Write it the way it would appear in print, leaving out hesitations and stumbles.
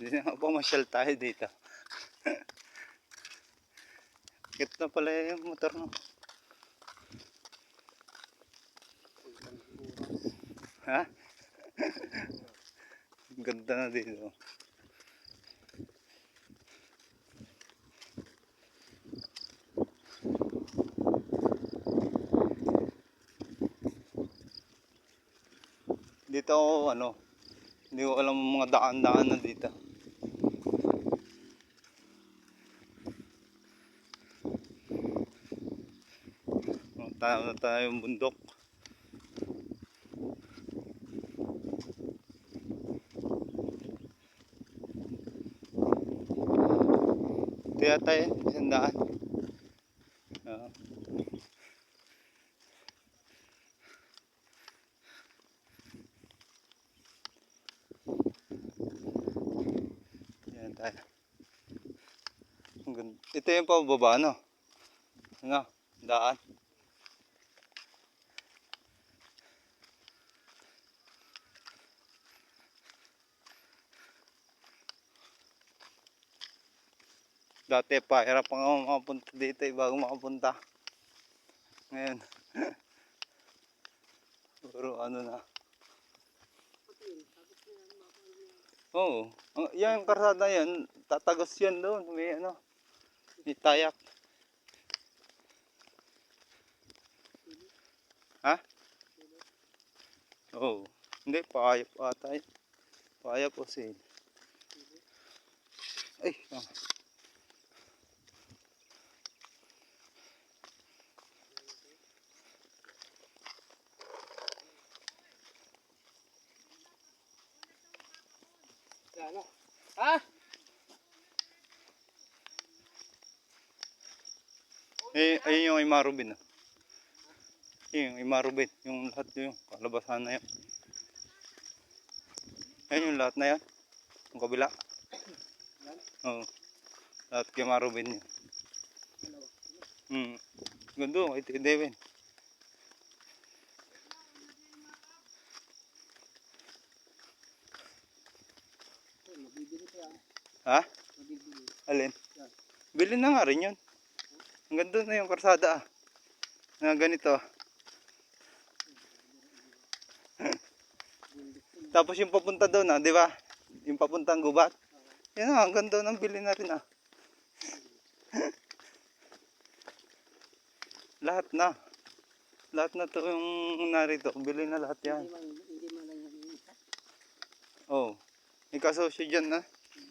Hindi na pamasyal tayo dito. Kit na pala yung motor no. Ha? Ganda na dito. Dito ako hindi ko alam mga daan-daan na dito. Tayo na tayo yung bundok. Ito yata yun, isang daan. Yan tayo. Ito yung pababa daan. Dati pa, hirap pa nga makapunta dito bago makapunta. Ngayon, puro na. Oo, yan karsada yan, tatagos yan doon, may may tayak. Ha? Oo, hindi, paayap ata yun. Paayap o sin. Ay, Ha? ayun yung Imarubin. Yung Imarubin, yung lahat yung kalabasan na yun. Ayun yung lahat na yan. Yung kabila. Oo. Lahat kay Marubin yun. Ganda, kay Tidewin. Ha? Alin? Bilhin na nga rin yun. Ang ganda na yung karsada na ganito. Tapos yung papunta doon di ba? Yung papuntang Gubat. Yan ang ganda ng bilhin na rin Lahat na. Lahat na to yung narito. Bilhin na lahat yan. Hindi man lang yung isa. Oo. Ikasosyo dyan